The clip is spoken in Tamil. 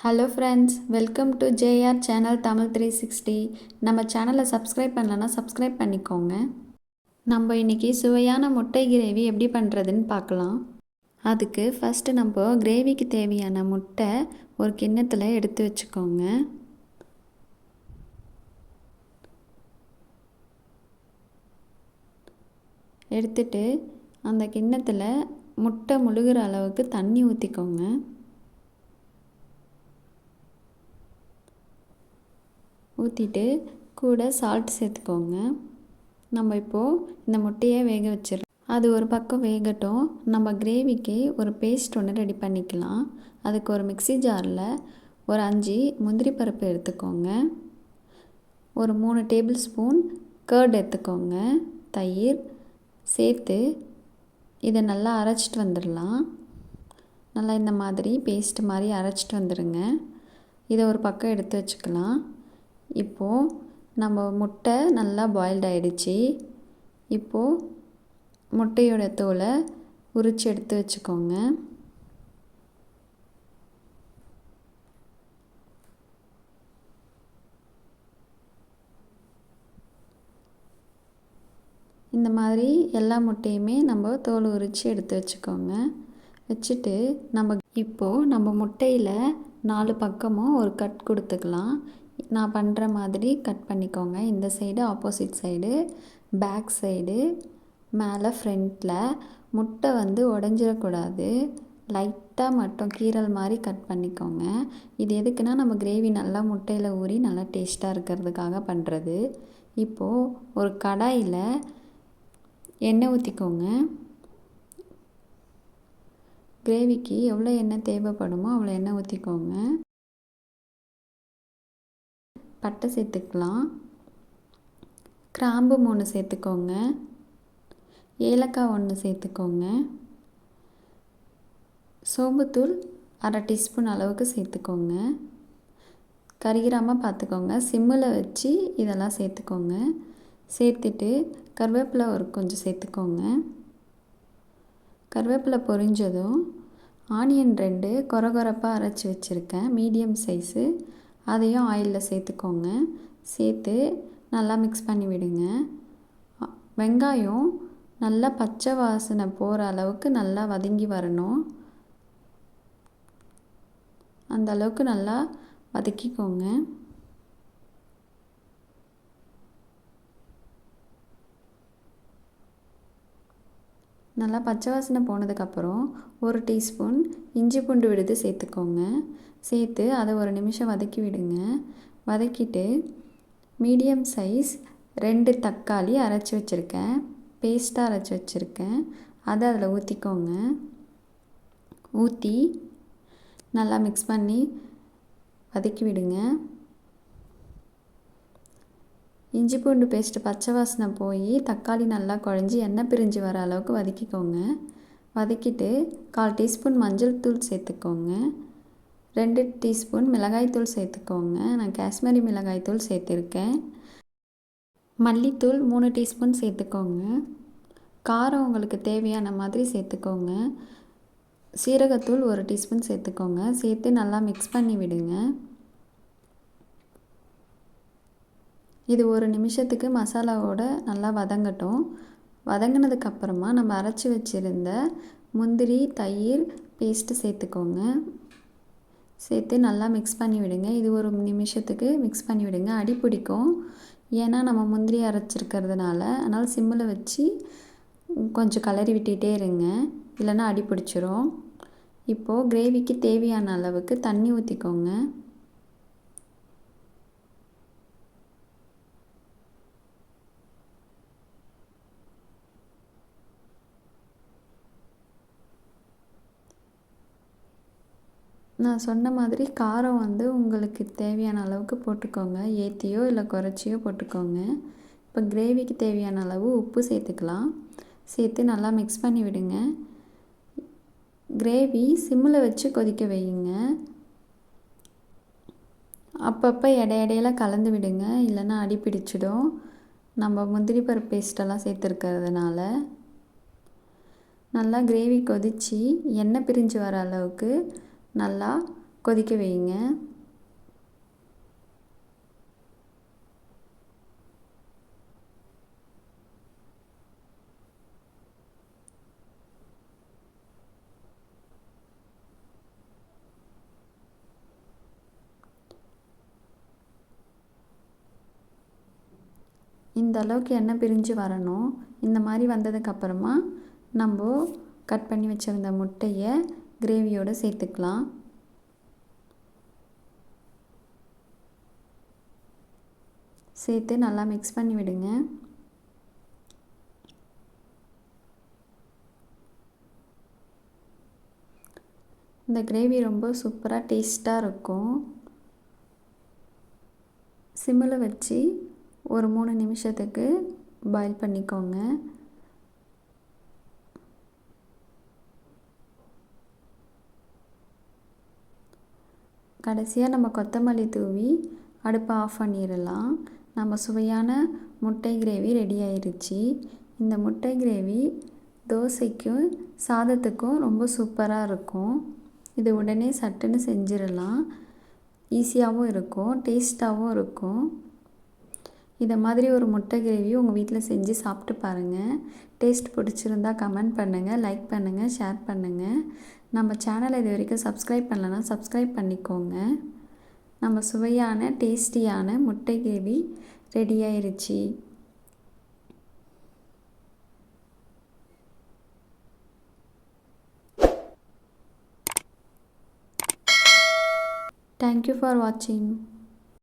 Hello friends, welcome to JR channel Tamil 360. நம்ம சேனலை சப்ஸ்கிரைப் பண்ணலன்னா சப்ஸ்கிரைப் பண்ணிக்கோங்க. நம்ம இன்றைக்கி சுவையான முட்டை கிரேவி எப்படி பண்ணுறதுன்னு பார்க்கலாம். அதுக்கு ஃபஸ்ட்டு நம்ம கிரேவிக்கு தேவையான முட்டை ஒரு கிண்ணத்தில் எடுத்து வச்சுக்கோங்க. எடுத்துட்டு அந்த கிண்ணத்தில் முட்டை முழுகிற அளவுக்கு தண்ணி ஊற்றிக்கோங்க. ஊற்றிட்டு கூட சால்ட் சேர்த்துக்கோங்க. நம்ம இப்போது இந்த முட்டையை வேக வச்சிடலாம். அது ஒரு பக்கம் வேகட்டும். நம்ம கிரேவிக்கு ஒரு பேஸ்ட் ஒன்று ரெடி பண்ணிக்கலாம். அதுக்கு ஒரு மிக்ஸி ஜாரில் ஒரு 5 முந்திரி பருப்பு எடுத்துக்கோங்க. ஒரு 3 டேபிள் ஸ்பூன் கர்ட் எடுத்துக்கோங்க. தயிர் சேர்த்து இதை நல்லா அரைச்சிட்டு வந்துடலாம். நல்லா இந்த மாதிரி பேஸ்ட் மாதிரி அரைச்சிட்டு வந்துடுங்க. இதை ஒரு பக்கம் எடுத்து வச்சுக்கலாம். இப்போது நம்ம முட்டை நல்லா பாயில்ட் ஆகிடுச்சு. இப்போது முட்டையோட தோலை உரித்து எடுத்து வச்சுக்கோங்க. இந்த மாதிரி எல்லா முட்டையுமே நம்ம தோல் உரித்து எடுத்து வச்சுக்கோங்க. வச்சுட்டு இப்போது நம்ம முட்டையில் 4 பக்கமும் ஒரு கட் கொடுத்துக்கலாம். நான் பண்ணுற மாதிரி கட் பண்ணிக்கோங்க. இந்த side, opposite side, back side, மேலே, ஃப்ரண்ட்டில். முட்டை உடஞ்சிடக்கூடாது. லைட்டாக மட்டும் கீரல் மாதிரி கட் பண்ணிக்கோங்க. இது எதுக்குன்னா நம்ம கிரேவி நல்லா முட்டையில் ஊறி நல்லா டேஸ்ட்டாக இருக்கிறதுக்காக பண்ணுறது. இப்போது ஒரு கடாயில் எண்ணெய் ஊற்றிக்கோங்க. கிரேவிக்கு எவ்வளோ எண்ணெய் தேவைப்படுமோ அவ்வளோ எண்ணெய் ஊற்றிக்கோங்க. பட்டை சேர்த்துக்கலாம். கிராம்பு 3 சேர்த்துக்கோங்க. ஏலக்காய் 1 சேர்த்துக்கோங்க. சோம்புத்தூள் 1/2 டீஸ்பூன் அளவுக்கு சேர்த்துக்கோங்க. கரிகிராமல் பார்த்துக்கோங்க. சிம்மில் வச்சு இதெல்லாம் சேர்த்துக்கோங்க. சேர்த்துட்டு கருவேப்பிலை கொஞ்சம் சேர்த்துக்கோங்க. கருவேப்பிலை பொரிஞ்சதும் ஆனியன் 2 கொரகொரப்பாக அரைச்சி வச்சுருக்கேன், மீடியம் சைஸு. அதையும் ஆயிலில் சேர்த்துக்கோங்க. சேர்த்து நல்லா மிக்ஸ் பண்ணி விடுங்க. வெங்காயம் நல்லா பச்சை வாசனை போகிற அளவுக்கு நல்லா வதங்கி வரணும். அந்த அளவுக்கு நல்லா வதக்கிக்கோங்க. நல்லா பச்சை வாசனை போனதுக்கப்புறம் 1 டீஸ்பூன் இஞ்சி பூண்டு விழுது சேர்த்துக்கோங்க. சேர்த்து அதை ஒரு நிமிஷம் வதக்கி விடுங்க. வதக்கிட்டு மீடியம் சைஸ் 2 தக்காளி அரைச்சி வச்சுருக்கேன், பேஸ்ட்டாக அரைச்சி வச்சுருக்கேன். அதை அதில் ஊற்றிக்கோங்க. ஊற்றி நல்லா மிக்ஸ் பண்ணி வதக்கி விடுங்க. இஞ்சி பூண்டு பேஸ்ட்டு பச்சை வாசனை போய் தக்காளி நல்லா குழஞ்சி எண்ணெய் பிரிஞ்சு வர அளவுக்கு வதக்கிக்கோங்க. வதக்கிட்டு 1/4 டீஸ்பூன் மஞ்சள் தூள் சேர்த்துக்கோங்க. 2 டீஸ்பூன் மிளகாய்த்தூள் சேர்த்துக்கோங்க. நான் காஷ்மீரி மிளகாய்த்தூள் சேர்த்துருக்கேன். மல்லித்தூள் 3 டீஸ்பூன் சேர்த்துக்கோங்க. காரம் உங்களுக்கு தேவையான மாதிரி சேர்த்துக்கோங்க. சீரகத்தூள் 1 டீஸ்பூன் சேர்த்துக்கோங்க. சேர்த்து நல்லா மிக்ஸ் பண்ணி விடுங்க. இது ஒரு நிமிஷத்துக்கு மசாலாவோட நல்லா வதங்கட்டும். வதங்கினதுக்கப்புறமா நம்ம அரைச்சி வச்சுருந்த முந்திரி, தயிர் பேஸ்ட்டு சேர்த்துக்கோங்க. சேர்த்து நல்லா மிக்ஸ் பண்ணி விடுங்க. இது ஒரு நிமிஷத்துக்கு மிக்ஸ் பண்ணி விடுங்க. அடி பிடிக்கும், ஏன்னா நம்ம முந்திரி அரைச்சிருக்கிறதுனால. அதனால் சிம்மில் வச்சு கொஞ்சம் கிளறி விட்டுகிட்டே இருங்க, இல்லைன்னா அடி பிடிச்சிரும். இப்போது கிரேவிக்கு தேவையான அளவுக்கு தண்ணி ஊற்றிக்கோங்க. நான் சொன்ன மாதிரி காரம் உங்களுக்கு தேவையான அளவுக்கு போட்டுக்கோங்க. ஏற்றியோ இல்லை குறைச்சியோ போட்டுக்கோங்க. இப்போ கிரேவிக்கு தேவையான அளவு உப்பு சேர்த்துக்கலாம். சேர்த்து நல்லா மிக்ஸ் பண்ணி விடுங்க. கிரேவி சிம்மில் வச்சு கொதிக்க வையுங்க. அப்பப்போ இடையில கலந்து விடுங்க, இல்லைன்னா அடி பிடிச்சிடும். நம்ம முந்திரி பருப்பு பேஸ்ட்டெல்லாம் சேர்த்துருக்கிறதுனால. நல்லா கிரேவி கொதித்து எண்ணெய் பிரிஞ்சு வர அளவுக்கு நல்லா கொதிக்க வைங்க. இந்த அளவுக்கு எண்ணெய் பிரிஞ்சு வரணும். இந்த மாதிரி வந்ததுக்கப்புறமா நம்ம கட் பண்ணி வச்சுருந்த முட்டையை கிரேவியோடு சேர்த்துக்கலாம். சேர்த்து நல்லா மிக்ஸ் பண்ணி விடுங்க. இந்த கிரேவி ரொம்ப சூப்பராக டேஸ்ட்டாக இருக்கும். சிம்மில் வச்சு ஒரு 3 நிமிஷத்துக்கு பாயில் பண்ணிக்கோங்க. கடைசியாக நம்ம கொத்தமல்லி தூவி அடுப்பை ஆஃப் பண்ணிடலாம். நம்ம சுவையான முட்டை கிரேவி ரெடி ஆயிடுச்சு. இந்த முட்டை கிரேவி தோசைக்கும் சாதத்துக்கும் ரொம்ப சூப்பராக இருக்கும். இது உடனே சட்டுன்னு செஞ்சிடலாம். ஈஸியாகவும் இருக்கும், டேஸ்ட்டாகவும் இருக்கும். இதை மாதிரி ஒரு முட்டை கிரேவி உங்கள் வீட்டில் செஞ்சு சாப்பிட்டு பாருங்கள். டேஸ்ட் பிடிச்சிருந்தா கமெண்ட் பண்ணுங்கள், லைக் பண்ணுங்கள், ஷேர் பண்ணுங்கள். நம்ம சேனலை இது வரைக்கும் சப்ஸ்கிரைப் பண்ணலன்னா சப்ஸ்கிரைப் பண்ணிக்கோங்க. நம்ம சுவையான டேஸ்டியான முட்டை கிரேவி ரெடி ஆயிருச்சு. Thank you for watching.